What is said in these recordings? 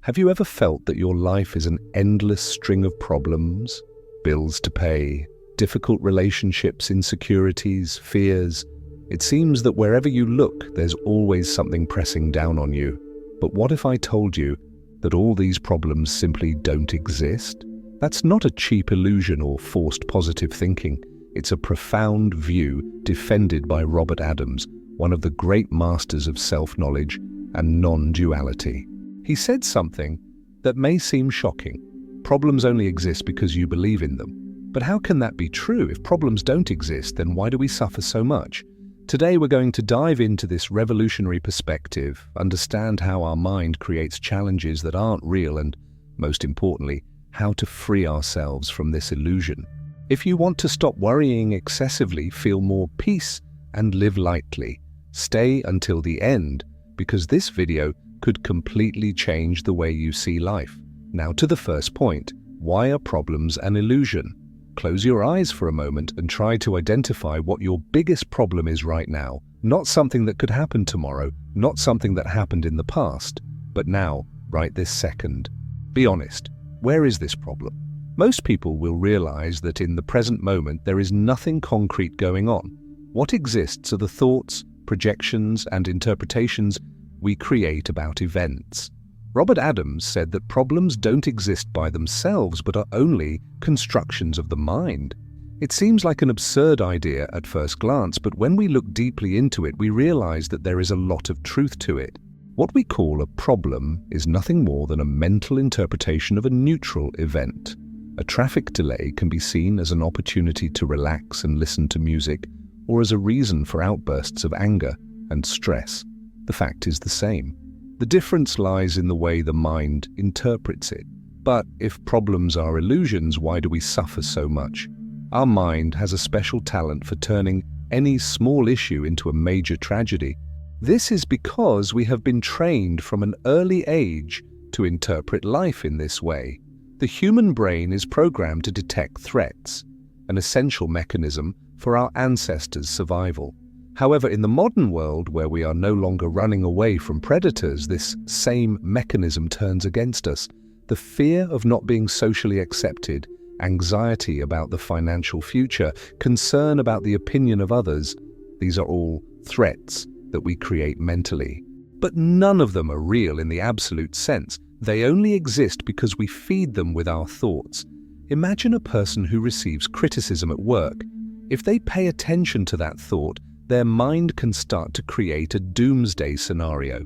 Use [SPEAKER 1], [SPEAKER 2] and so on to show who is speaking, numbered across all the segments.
[SPEAKER 1] Have you ever felt that your life is an endless string of problems, bills to pay, difficult relationships, insecurities, fears? It seems that wherever you look, there's always something pressing down on you. But what if I told you that all these problems simply don't exist? That's not a cheap illusion or forced positive thinking. It's a profound view defended by Robert Adams, one of the great masters of self-knowledge and non-duality. He said something that may seem shocking. Problems only exist because you believe in them. But how can that be true? If problems don't exist, then why do we suffer so much? Today we're going to dive into this revolutionary perspective, understand how our mind creates challenges that aren't real, and, most importantly, how to free ourselves from this illusion. If you want to stop worrying excessively, feel more peace, and live lightly, stay until the end, because this video could completely change the way you see life. Now to the first point. Why are problems an illusion? Close your eyes for a moment and try to identify what your biggest problem is right now. Not something that could happen tomorrow, not something that happened in the past, but now, right this second. Be honest, where is this problem? Most people will realize that in the present moment there is nothing concrete going on. What exists are the thoughts, projections, and interpretations we create about events. Robert Adams said that problems don't exist by themselves but are only constructions of the mind. It seems like an absurd idea at first glance, but when we look deeply into it, we realize that there is a lot of truth to it. What we call a problem is nothing more than a mental interpretation of a neutral event. A traffic delay can be seen as an opportunity to relax and listen to music, or as a reason for outbursts of anger and stress. The fact is the same. The difference lies in the way the mind interprets it. But if problems are illusions, why do we suffer so much? Our mind has a special talent for turning any small issue into a major tragedy. This is because we have been trained from an early age to interpret life in this way. The human brain is programmed to detect threats, an essential mechanism for our ancestors' survival. However, in the modern world, where we are no longer running away from predators, this same mechanism turns against us. The fear of not being socially accepted, anxiety about the financial future, concern about the opinion of others, these are all threats that we create mentally. But none of them are real in the absolute sense. They only exist because we feed them with our thoughts. Imagine a person who receives criticism at work. If they pay attention to that thought, their mind can start to create a doomsday scenario.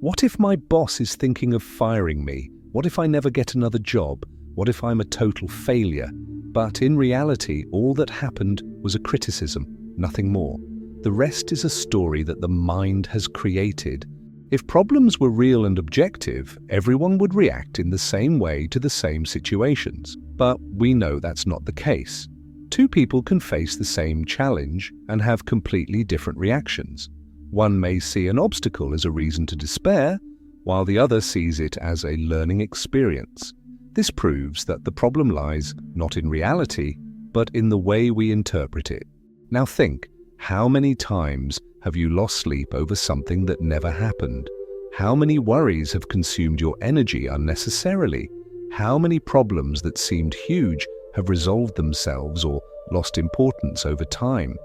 [SPEAKER 1] What if my boss is thinking of firing me? What if I never get another job? What if I'm a total failure? But in reality, all that happened was a criticism, nothing more. The rest is a story that the mind has created. If problems were real and objective, everyone would react in the same way to the same situations. But we know that's not the case. Two people can face the same challenge and have completely different reactions. One may see an obstacle as a reason to despair, while the other sees it as a learning experience. This proves that the problem lies not in reality, but in the way we interpret it. Now think, how many times have you lost sleep over something that never happened? How many worries have consumed your energy unnecessarily? How many problems that seemed huge have resolved themselves or lost importance over time?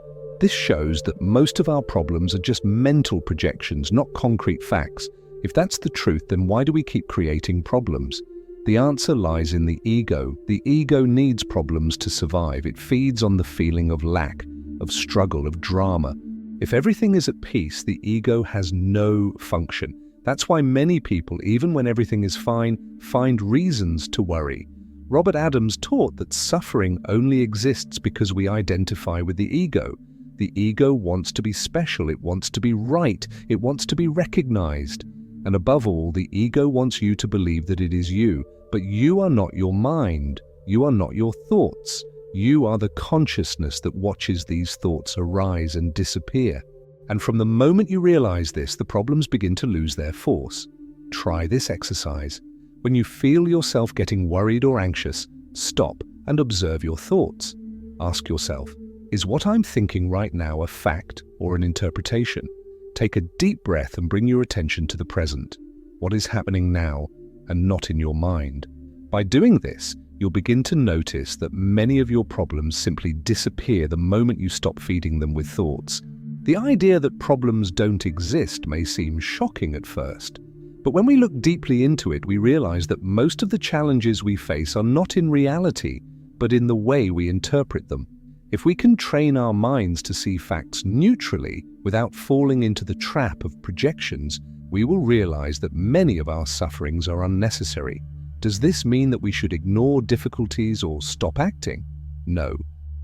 [SPEAKER 1] This shows that most of our problems are just mental projections, not concrete facts. If that's the truth, then why do we keep creating problems? The answer lies in the ego. The ego needs problems to survive. It feeds on the feeling of lack, of struggle, of drama. If everything is at peace, the ego has no function. That's why many people, even when everything is fine, find reasons to worry. Robert Adams taught that suffering only exists because we identify with the ego. The ego wants to be special, it wants to be right, it wants to be recognized. And above all, the ego wants you to believe that it is you. But you are not your mind, you are not your thoughts. You are the consciousness that watches these thoughts arise and disappear. And from the moment you realize this, the problems begin to lose their force. Try this exercise. When you feel yourself getting worried or anxious, stop and observe your thoughts. Ask yourself, is what I'm thinking right now a fact or an interpretation? Take a deep breath and bring your attention to the present. What is happening now? and not in your mind. By doing this, you'll begin to notice that many of your problems simply disappear the moment you stop feeding them with thoughts. The idea that problems don't exist may seem shocking at first, but when we look deeply into it, we realize that most of the challenges we face are not in reality, but in the way we interpret them. If we can train our minds to see facts neutrally without falling into the trap of projections, we will realize that many of our sufferings are unnecessary. Does this mean that we should ignore difficulties or stop acting? No.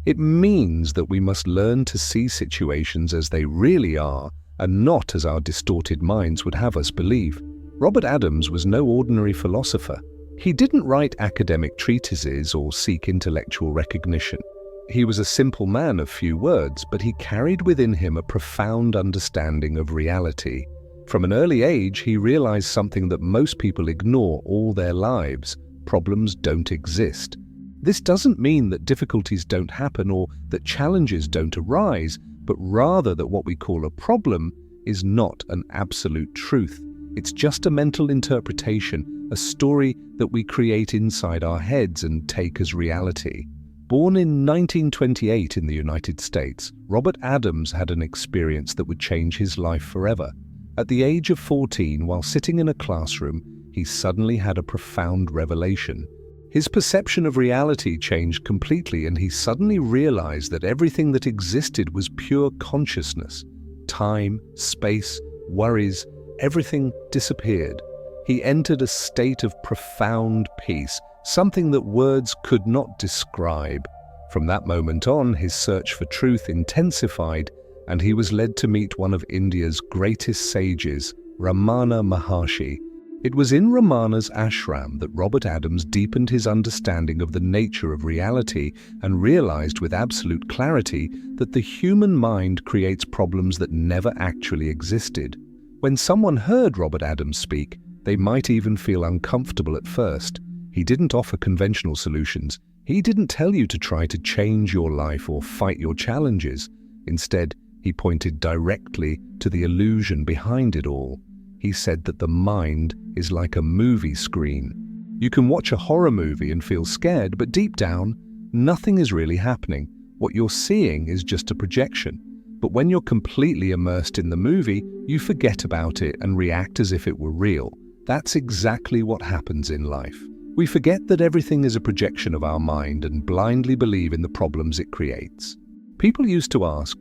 [SPEAKER 1] It means that we must learn to see situations as they really are and not as our distorted minds would have us believe. Robert Adams was no ordinary philosopher. He didn't write academic treatises or seek intellectual recognition. He was a simple man of few words, but he carried within him a profound understanding of reality. From an early age, he realized something that most people ignore all their lives: problems don't exist. This doesn't mean that difficulties don't happen or that challenges don't arise, but rather that what we call a problem is not an absolute truth. It's just a mental interpretation, a story that we create inside our heads and take as reality. Born in 1928 in the United States, Robert Adams had an experience that would change his life forever. At the age of 14, while sitting in a classroom, he suddenly had a profound revelation. His perception of reality changed completely, and he suddenly realized that everything that existed was pure consciousness. Time, space, worries, everything disappeared. He entered a state of profound peace, something that words could not describe. From that moment on, his search for truth intensified, and he was led to meet one of India's greatest sages, Ramana Maharshi. It was in Ramana's ashram that Robert Adams deepened his understanding of the nature of reality and realized with absolute clarity that the human mind creates problems that never actually existed. When someone heard Robert Adams speak, they might even feel uncomfortable at first. He didn't offer conventional solutions. He didn't tell you to try to change your life or fight your challenges. Instead, he pointed directly to the illusion behind it all. He said that the mind is like a movie screen. You can watch a horror movie and feel scared, but deep down, nothing is really happening. What you're seeing is just a projection. But when you're completely immersed in the movie, you forget about it and react as if it were real. That's exactly what happens in life. We forget that everything is a projection of our mind and blindly believe in the problems it creates. People used to ask,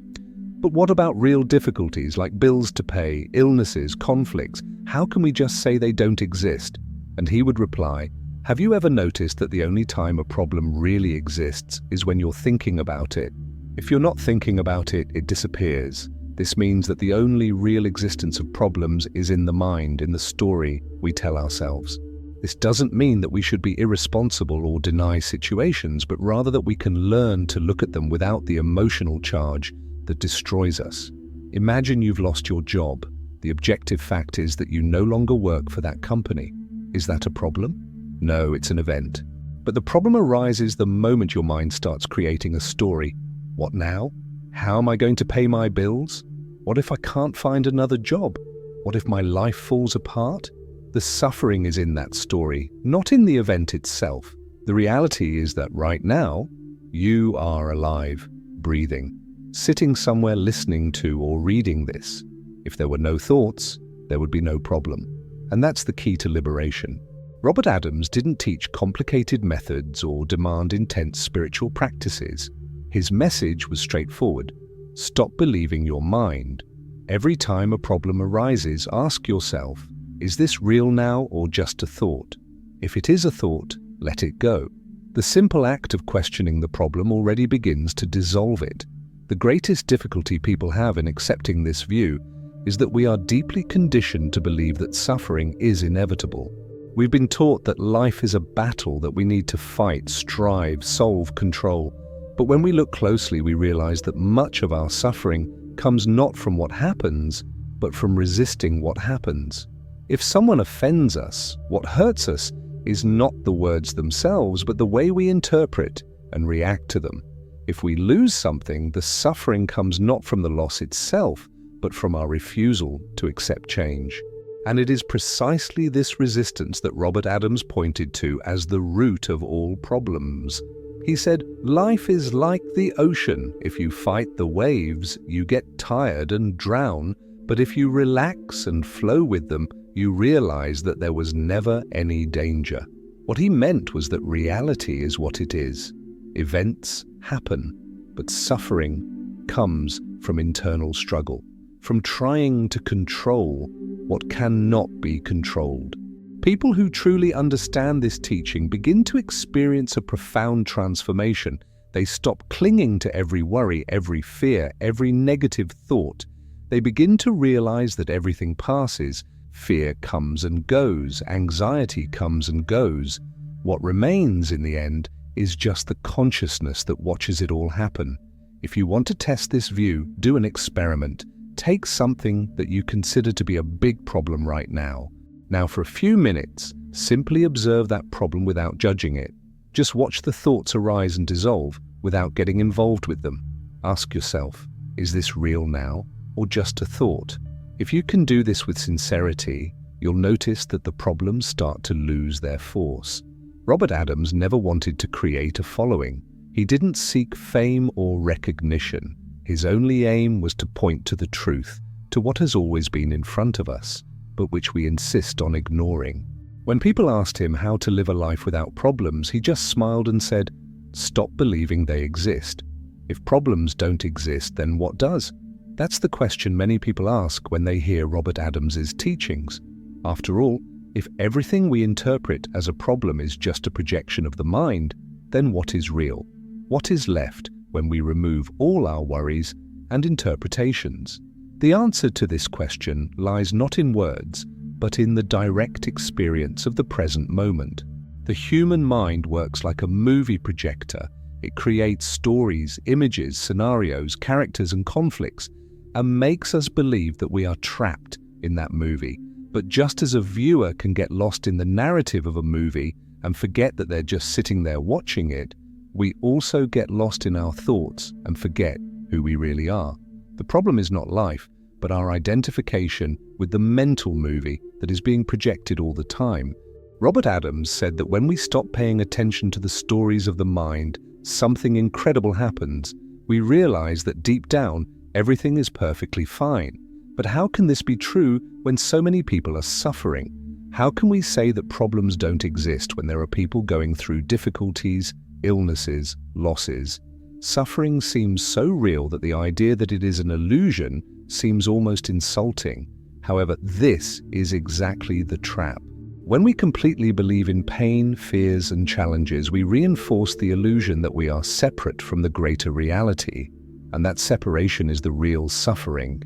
[SPEAKER 1] but what about real difficulties like bills to pay, illnesses, conflicts? How can we just say they don't exist? And he would reply, have you ever noticed that the only time a problem really exists is when you're thinking about it? If you're not thinking about it, it disappears. This means that the only real existence of problems is in the mind, in the story we tell ourselves. This doesn't mean that we should be irresponsible or deny situations, but rather that we can learn to look at them without the emotional charge that destroys us. Imagine you've lost your job. The objective fact is that you no longer work for that company. Is that a problem? No, it's an event. But the problem arises the moment your mind starts creating a story. What now? How am I going to pay my bills? What if I can't find another job? What if my life falls apart? The suffering is in that story, not in the event itself. The reality is that right now, you are alive, breathing, sitting somewhere listening to or reading this. If there were no thoughts, there would be no problem. And that's the key to liberation. Robert Adams didn't teach complicated methods or demand intense spiritual practices. His message was straightforward. Stop believing your mind. Every time a problem arises, ask yourself, is this real now or just a thought? If it is a thought, let it go. The simple act of questioning the problem already begins to dissolve it. The greatest difficulty people have in accepting this view is that we are deeply conditioned to believe that suffering is inevitable. We've been taught that life is a battle that we need to fight, strive, solve, control. But when we look closely, we realize that much of our suffering comes not from what happens, but from resisting what happens. If someone offends us, what hurts us is not the words themselves, but the way we interpret and react to them. If we lose something, the suffering comes not from the loss itself, but from our refusal to accept change. And it is precisely this resistance that Robert Adams pointed to as the root of all problems. He said, "Life is like the ocean. If you fight the waves, you get tired and drown, but if you relax and flow with them, you realize that there was never any danger." What he meant was that reality is what it is. Events happen, but suffering comes from internal struggle, from trying to control what cannot be controlled. People who truly understand this teaching begin to experience a profound transformation. They stop clinging to every worry, every fear, every negative thought. They begin to realize that everything passes. Fear comes and goes. Anxiety comes and goes. What remains in the end is just the consciousness that watches it all happen. If you want to test this view, do an experiment. Take something that you consider to be a big problem right now. Now, for a few minutes, simply observe that problem without judging it. Just watch the thoughts arise and dissolve without getting involved with them. Ask yourself, is this real now or just a thought? If you can do this with sincerity, you'll notice that the problems start to lose their force. Robert Adams never wanted to create a following. He didn't seek fame or recognition. His only aim was to point to the truth, to what has always been in front of us, but which we insist on ignoring. When people asked him how to live a life without problems, he just smiled and said, "Stop believing they exist. If problems don't exist, then what does?" That's the question many people ask when they hear Robert Adams's teachings. After all, if everything we interpret as a problem is just a projection of the mind, then what is real? What is left when we remove all our worries and interpretations? The answer to this question lies not in words, but in the direct experience of the present moment. The human mind works like a movie projector. It creates stories, images, scenarios, characters, and conflicts, and makes us believe that we are trapped in that movie. But just as a viewer can get lost in the narrative of a movie and forget that they're just sitting there watching it, we also get lost in our thoughts and forget who we really are. The problem is not life, but our identification with the mental movie that is being projected all the time. Robert Adams said that when we stop paying attention to the stories of the mind, something incredible happens. We realize that deep down, everything is perfectly fine. But how can this be true when so many people are suffering? How can we say that problems don't exist when there are people going through difficulties, illnesses, losses? Suffering seems so real that the idea that it is an illusion seems almost insulting. However, this is exactly the trap. When we completely believe in pain, fears, and challenges, we reinforce the illusion that we are separate from the greater reality, and that separation is the real suffering.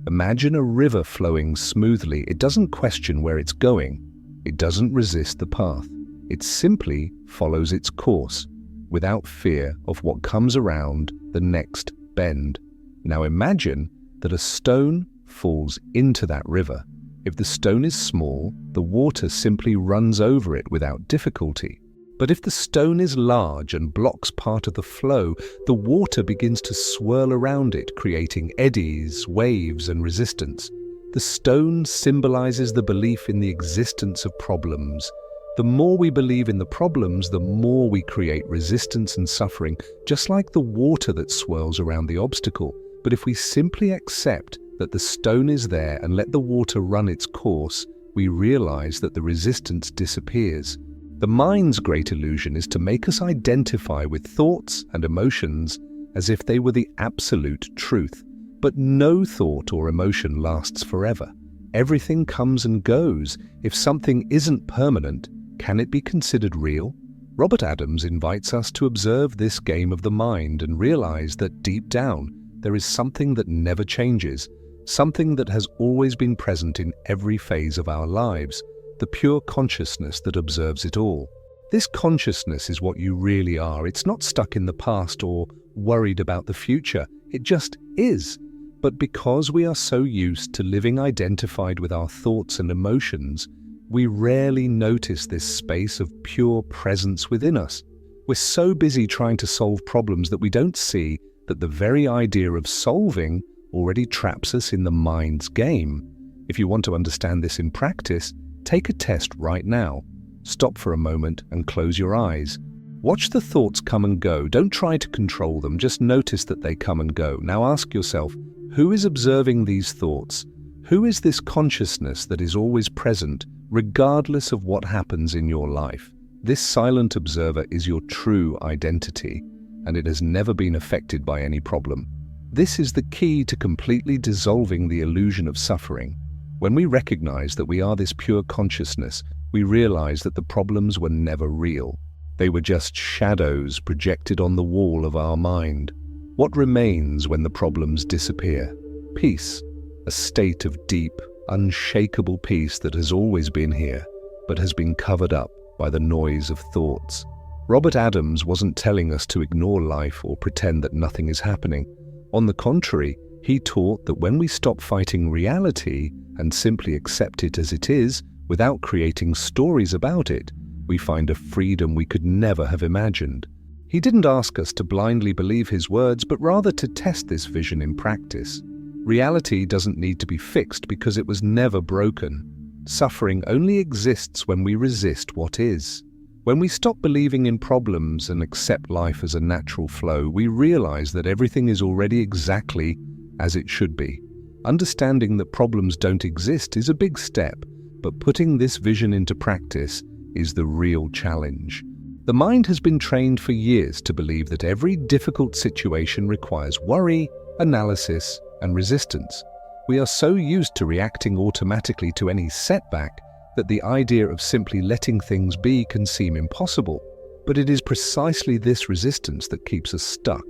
[SPEAKER 1] Imagine a river flowing smoothly. It doesn't question where it's going. It doesn't resist the path. It simply follows its course, without fear of what comes around the next bend. Now imagine that a stone falls into that river. If the stone is small, the water simply runs over it without difficulty. But if the stone is large and blocks part of the flow, the water begins to swirl around it, creating eddies, waves, and resistance. The stone symbolizes the belief in the existence of problems. The more we believe in the problems, the more we create resistance and suffering, just like the water that swirls around the obstacle. But if we simply accept that the stone is there and let the water run its course, we realize that the resistance disappears. The mind's great illusion is to make us identify with thoughts and emotions as if they were the absolute truth. But no thought or emotion lasts forever. Everything comes and goes. If something isn't permanent, can it be considered real? Robert Adams invites us to observe this game of the mind and realize that deep down, there is something that never changes, something that has always been present in every phase of our lives, the pure consciousness that observes it all. This consciousness is what you really are. It's not stuck in the past or worried about the future. It just is. But because we are so used to living identified with our thoughts and emotions, we rarely notice this space of pure presence within us. We're so busy trying to solve problems that we don't see that the very idea of solving already traps us in the mind's game. If you want to understand this in practice, take a test right now. Stop for a moment and close your eyes. Watch the thoughts come and go. Don't try to control them, just notice that they come and go. Now ask yourself, who is observing these thoughts? Who is this consciousness that is always present, regardless of what happens in your life? This silent observer is your true identity, and it has never been affected by any problem. This is the key to completely dissolving the illusion of suffering. When we recognize that we are this pure consciousness, we realize that the problems were never real. They were just shadows projected on the wall of our mind. What remains when the problems disappear? Peace, a state of deep, unshakable peace that has always been here, but has been covered up by the noise of thoughts. Robert Adams wasn't telling us to ignore life or pretend that nothing is happening. On the contrary, he taught that when we stop fighting reality and simply accept it as it is, without creating stories about it, we find a freedom we could never have imagined. He didn't ask us to blindly believe his words, but rather to test this vision in practice. Reality doesn't need to be fixed because it was never broken. Suffering only exists when we resist what is. When we stop believing in problems and accept life as a natural flow, we realize that everything is already exactly as it should be. Understanding that problems don't exist is a big step, but putting this vision into practice is the real challenge. The mind has been trained for years to believe that every difficult situation requires worry, analysis, and resistance. We are so used to reacting automatically to any setback that the idea of simply letting things be can seem impossible. But it is precisely this resistance that keeps us stuck.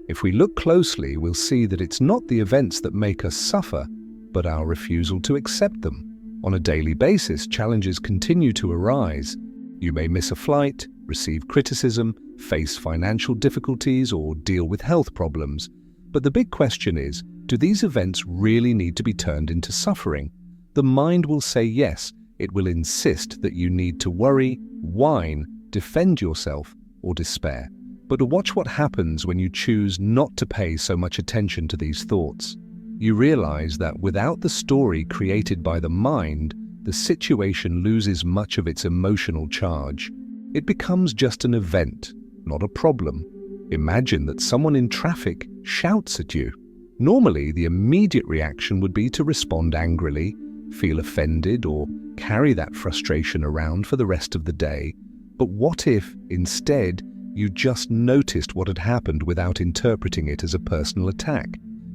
[SPEAKER 1] If we look closely, we'll see that it's not the events that make us suffer, but our refusal to accept them. On a daily basis, challenges continue to arise. You may miss a flight, receive criticism, face financial difficulties, or deal with health problems. But the big question is, do these events really need to be turned into suffering? The mind will say yes. It will insist that you need to worry, whine, defend yourself, or despair. But watch what happens when you choose not to pay so much attention to these thoughts. You realize that without the story created by the mind, the situation loses much of its emotional charge. It becomes just an event, not a problem. Imagine that someone in traffic shouts at you. Normally, the immediate reaction would be to respond angrily, feel offended, or carry that frustration around for the rest of the day. But what if, instead, you just noticed what had happened without interpreting it as a personal attack?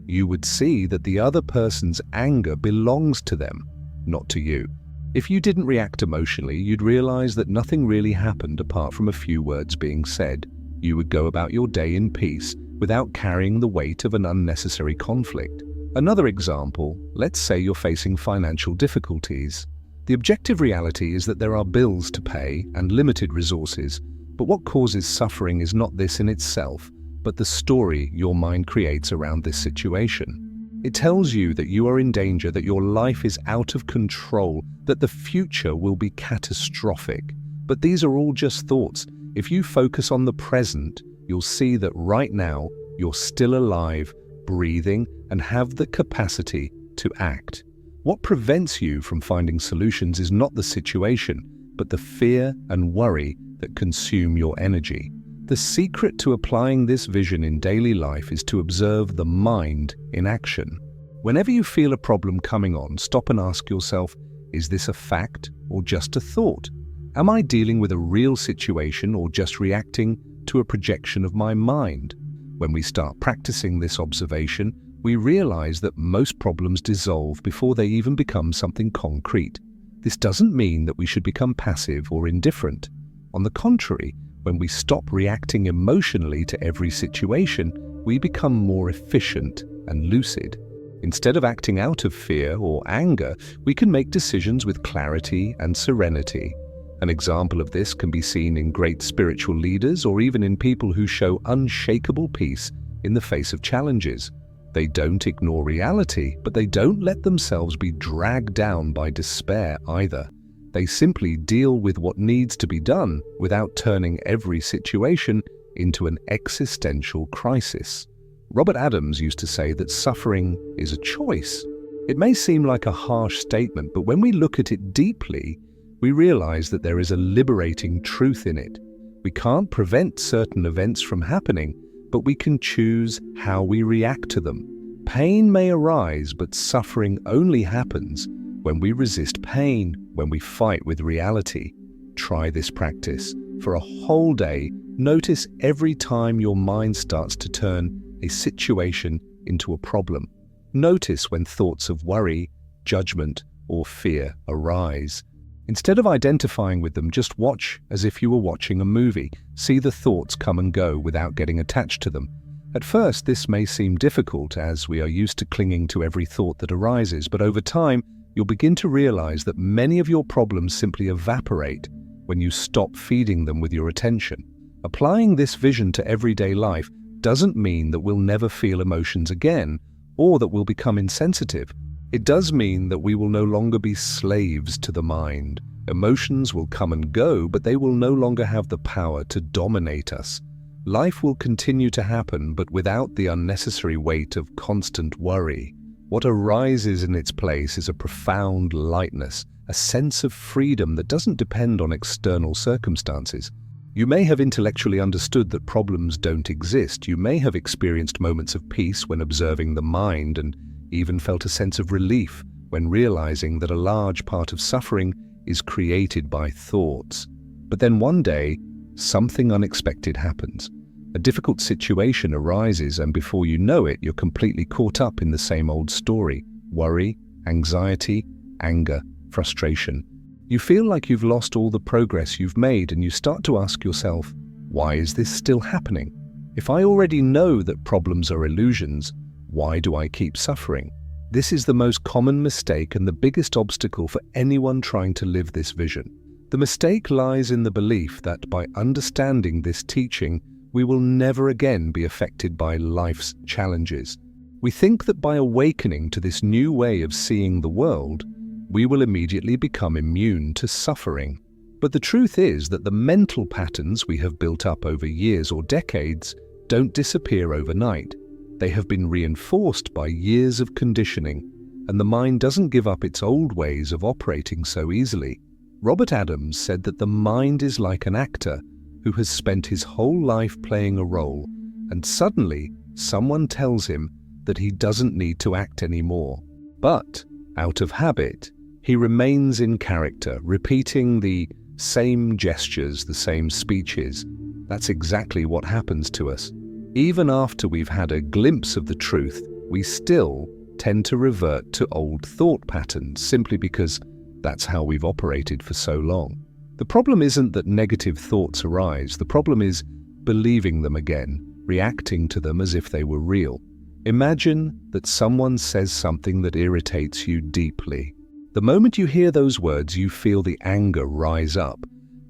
[SPEAKER 1] You would see that the other person's anger belongs to them, not to you. If you didn't react emotionally, you'd realize that nothing really happened apart from a few words being said. You would go about your day in peace without carrying the weight of an unnecessary conflict. Another example, let's say you're facing financial difficulties. The objective reality is that there are bills to pay and limited resources, but what causes suffering is not this in itself, but the story your mind creates around this situation. It tells you that you are in danger, that your life is out of control, that the future will be catastrophic. But these are all just thoughts. If you focus on the present, you'll see that right now you're still alive, breathing, and have the capacity to act. What prevents you from finding solutions is not the situation, but the fear and worry that consume your energy. The secret to applying this vision in daily life is to observe the mind in action. Whenever you feel a problem coming on, stop and ask yourself, is this a fact or just a thought? Am I dealing with a real situation or just reacting to a projection of my mind? When we start practicing this observation, we realize that most problems dissolve before they even become something concrete. This doesn't mean that we should become passive or indifferent. On the contrary, when we stop reacting emotionally to every situation, we become more efficient and lucid. Instead of acting out of fear or anger, we can make decisions with clarity and serenity. An example of this can be seen in great spiritual leaders or even in people who show unshakable peace in the face of challenges. They don't ignore reality, but they don't let themselves be dragged down by despair either. They simply deal with what needs to be done without turning every situation into an existential crisis. Robert Adams used to say that suffering is a choice. It may seem like a harsh statement, but when we look at it deeply, we realize that there is a liberating truth in it. We can't prevent certain events from happening, but we can choose how we react to them. Pain may arise, but suffering only happens when we resist pain, when we fight with reality. Try this practice. For a whole day, notice every time your mind starts to turn a situation into a problem. Notice when thoughts of worry, judgment, or fear arise. Instead of identifying with them, just watch as if you were watching a movie. See the thoughts come and go without getting attached to them. At first, this may seem difficult as we are used to clinging to every thought that arises, but over time, you'll begin to realize that many of your problems simply evaporate when you stop feeding them with your attention. Applying this vision to everyday life doesn't mean that we'll never feel emotions again, or that we'll become insensitive. It does mean that we will no longer be slaves to the mind. Emotions will come and go, but they will no longer have the power to dominate us. Life will continue to happen, but without the unnecessary weight of constant worry. What arises in its place is a profound lightness, a sense of freedom that doesn't depend on external circumstances. You may have intellectually understood that problems don't exist. You may have experienced moments of peace when observing the mind, and even felt a sense of relief when realizing that a large part of suffering is created by thoughts. But then one day, something unexpected happens. A difficult situation arises, and before you know it, you're completely caught up in the same old story. Worry, anxiety, anger, frustration. You feel like you've lost all the progress you've made, and you start to ask yourself, why is this still happening? If I already know that problems are illusions, why do I keep suffering? This is the most common mistake and the biggest obstacle for anyone trying to live this vision. The mistake lies in the belief that by understanding this teaching, we will never again be affected by life's challenges. We think that by awakening to this new way of seeing the world, we will immediately become immune to suffering. But the truth is that the mental patterns we have built up over years or decades don't disappear overnight. They have been reinforced by years of conditioning, and the mind doesn't give up its old ways of operating so easily. Robert Adams said that the mind is like an actor who has spent his whole life playing a role, and suddenly someone tells him that he doesn't need to act anymore. But, out of habit, he remains in character, repeating the same gestures, the same speeches. That's exactly what happens to us. Even after we've had a glimpse of the truth, we still tend to revert to old thought patterns simply because that's how we've operated for so long. The problem isn't that negative thoughts arise. The problem is believing them again, reacting to them as if they were real. Imagine that someone says something that irritates you deeply. The moment you hear those words, you feel the anger rise up.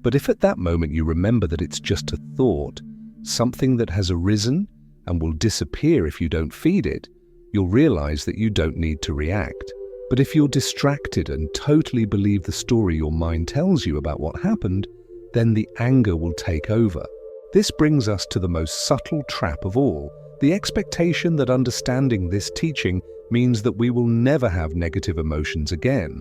[SPEAKER 1] But if at that moment you remember that it's just a thought, something that has arisen and will disappear if you don't feed it, you'll realize that you don't need to react. But if you're distracted and totally believe the story your mind tells you about what happened, then the anger will take over. This brings us to the most subtle trap of all, the expectation that understanding this teaching means that we will never have negative emotions again.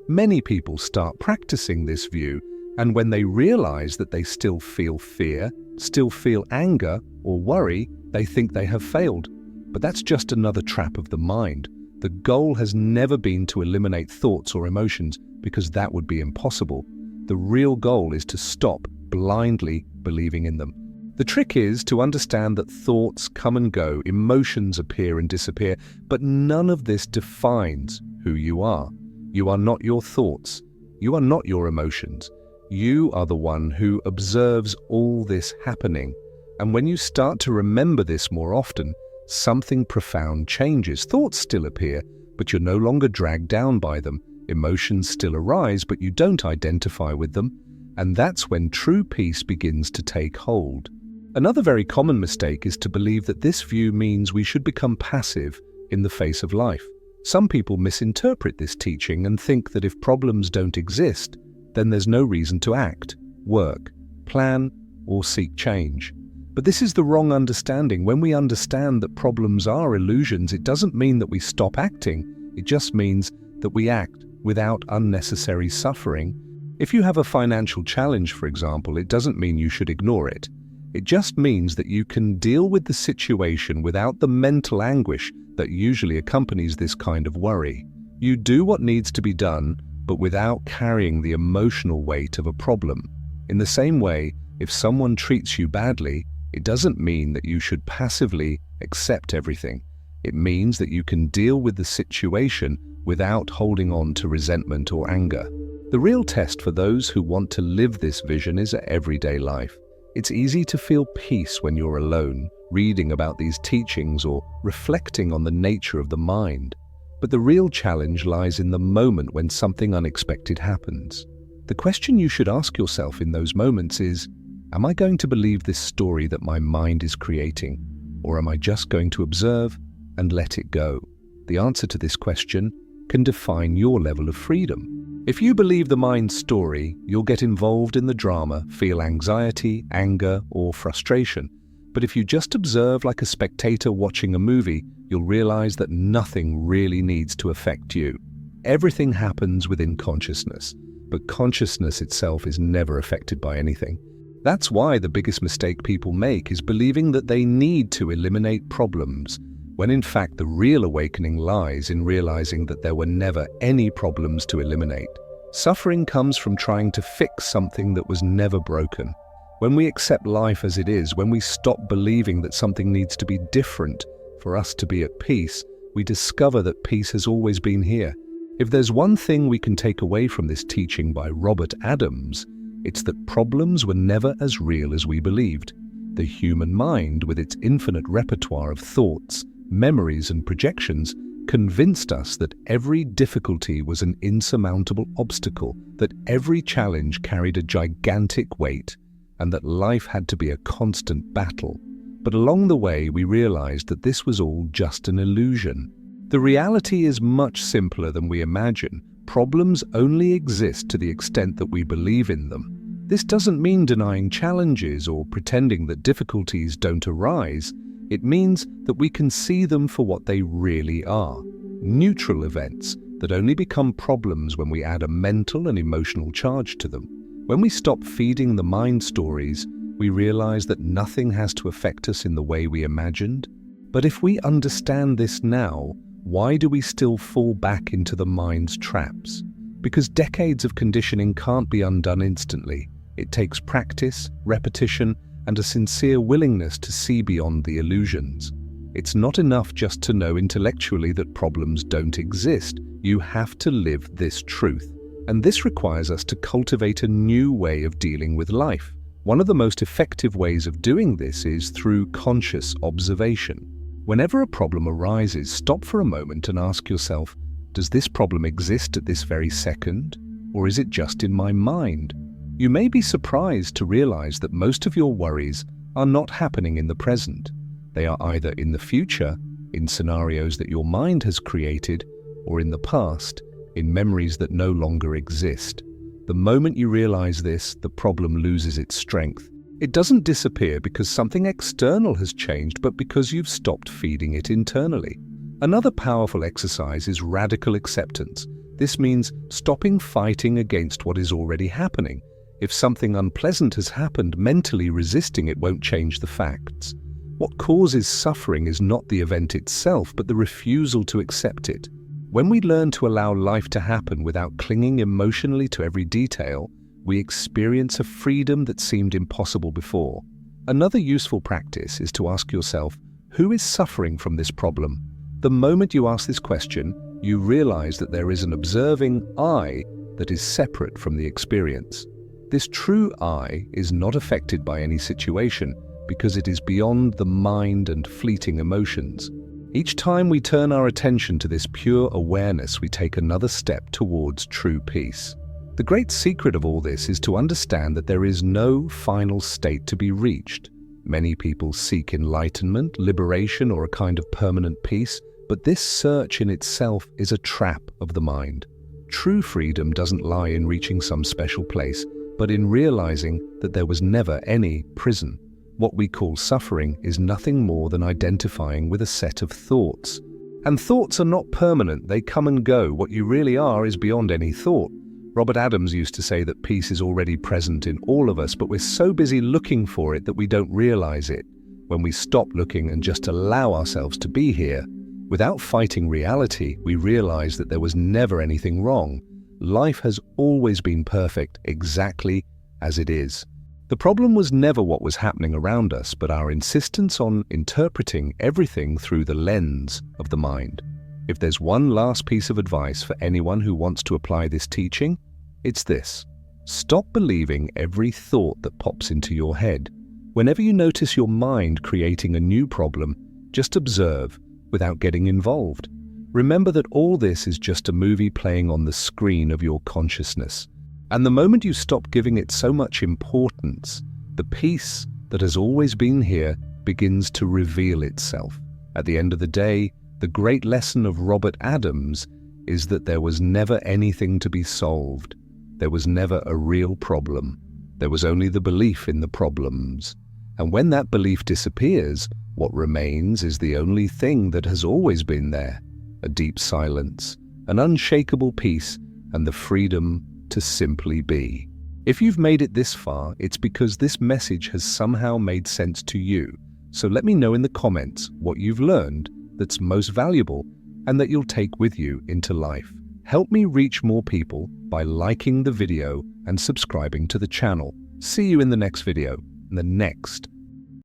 [SPEAKER 1] Many people start practicing this view, and when they realize that they still feel fear, still feel anger or worry, they think they have failed. But that's just another trap of the mind. The goal has never been to eliminate thoughts or emotions, because that would be impossible. The real goal is to stop blindly believing in them. The trick is to understand that thoughts come and go, emotions appear and disappear, but none of this defines who you are. You are not your thoughts. You are not your emotions. You are the one who observes all this happening. And when you start to remember this more often, something profound changes. Thoughts still appear, but you're no longer dragged down by them. Emotions still arise, but you don't identify with them. And that's when true peace begins to take hold. Another very common mistake is to believe that this view means we should become passive in the face of life. Some people misinterpret this teaching and think that if problems don't exist, then there's no reason to act, work, plan, or seek change. But this is the wrong understanding. When we understand that problems are illusions, it doesn't mean that we stop acting. It just means that we act without unnecessary suffering. If you have a financial challenge, for example, it doesn't mean you should ignore it. It just means that you can deal with the situation without the mental anguish that usually accompanies this kind of worry. You do what needs to be done, but without carrying the emotional weight of a problem. In the same way, if someone treats you badly, it doesn't mean that you should passively accept everything. It means that you can deal with the situation without holding on to resentment or anger. The real test for those who want to live this vision is everyday life. It's easy to feel peace when you're alone, reading about these teachings or reflecting on the nature of the mind. But the real challenge lies in the moment when something unexpected happens. The question you should ask yourself in those moments is, am I going to believe this story that my mind is creating, or am I just going to observe and let it go? The answer to this question can define your level of freedom. If you believe the mind's story, you'll get involved in the drama, feel anxiety, anger, or frustration. But if you just observe like a spectator watching a movie, you'll realize that nothing really needs to affect you. Everything happens within consciousness, but consciousness itself is never affected by anything. That's why the biggest mistake people make is believing that they need to eliminate problems, when in fact the real awakening lies in realizing that there were never any problems to eliminate. Suffering comes from trying to fix something that was never broken. When we accept life as it is, when we stop believing that something needs to be different for us to be at peace, we discover that peace has always been here. If there's one thing we can take away from this teaching by Robert Adams, it's that problems were never as real as we believed. The human mind, with its infinite repertoire of thoughts, memories and projections, convinced us that every difficulty was an insurmountable obstacle, that every challenge carried a gigantic weight, and that life had to be a constant battle. But along the way, we realized that this was all just an illusion. The reality is much simpler than we imagine. Problems only exist to the extent that we believe in them. This doesn't mean denying challenges or pretending that difficulties don't arise. It means that we can see them for what they really are. Neutral events that only become problems when we add a mental and emotional charge to them. When we stop feeding the mind stories, we realize that nothing has to affect us in the way we imagined. But if we understand this now, why do we still fall back into the mind's traps? Because decades of conditioning can't be undone instantly. It takes practice, repetition, and a sincere willingness to see beyond the illusions. It's not enough just to know intellectually that problems don't exist. You have to live this truth. And this requires us to cultivate a new way of dealing with life. One of the most effective ways of doing this is through conscious observation. Whenever a problem arises, stop for a moment and ask yourself, does this problem exist at this very second, or is it just in my mind? You may be surprised to realize that most of your worries are not happening in the present. They are either in the future, in scenarios that your mind has created, or in the past, in memories that no longer exist. The moment you realize this, the problem loses its strength. It doesn't disappear because something external has changed, but because you've stopped feeding it internally. Another powerful exercise is radical acceptance. This means stopping fighting against what is already happening. If something unpleasant has happened, mentally resisting it won't change the facts. What causes suffering is not the event itself, but the refusal to accept it. When we learn to allow life to happen without clinging emotionally to every detail, we experience a freedom that seemed impossible before. Another useful practice is to ask yourself, who is suffering from this problem? The moment you ask this question, you realize that there is an observing I that is separate from the experience. This true I is not affected by any situation because it is beyond the mind and fleeting emotions. Each time we turn our attention to this pure awareness, we take another step towards true peace. The great secret of all this is to understand that there is no final state to be reached. Many people seek enlightenment, liberation, or a kind of permanent peace, but this search in itself is a trap of the mind. True freedom doesn't lie in reaching some special place, but in realizing that there was never any prison. What we call suffering is nothing more than identifying with a set of thoughts. And thoughts are not permanent, they come and go. What you really are is beyond any thought. Robert Adams used to say that peace is already present in all of us, but we're so busy looking for it that we don't realize it. When we stop looking and just allow ourselves to be here, without fighting reality, we realize that there was never anything wrong. Life has always been perfect, exactly as it is. The problem was never what was happening around us, but our insistence on interpreting everything through the lens of the mind. If there's one last piece of advice for anyone who wants to apply this teaching, it's this. Stop believing every thought that pops into your head. Whenever you notice your mind creating a new problem, just observe without getting involved. Remember that all this is just a movie playing on the screen of your consciousness. And the moment you stop giving it so much importance, the peace that has always been here begins to reveal itself. At the end of the day, the great lesson of Robert Adams is that there was never anything to be solved. There was never a real problem. There was only the belief in the problems. And when that belief disappears, what remains is the only thing that has always been there: a deep silence, an unshakable peace, and the freedom to simply be. If you've made it this far, it's because this message has somehow made sense to you. So let me know in the comments what you've learned that's most valuable and that you'll take with you into life. Help me reach more people by liking the video and subscribing to the channel. See you in the next video, in the next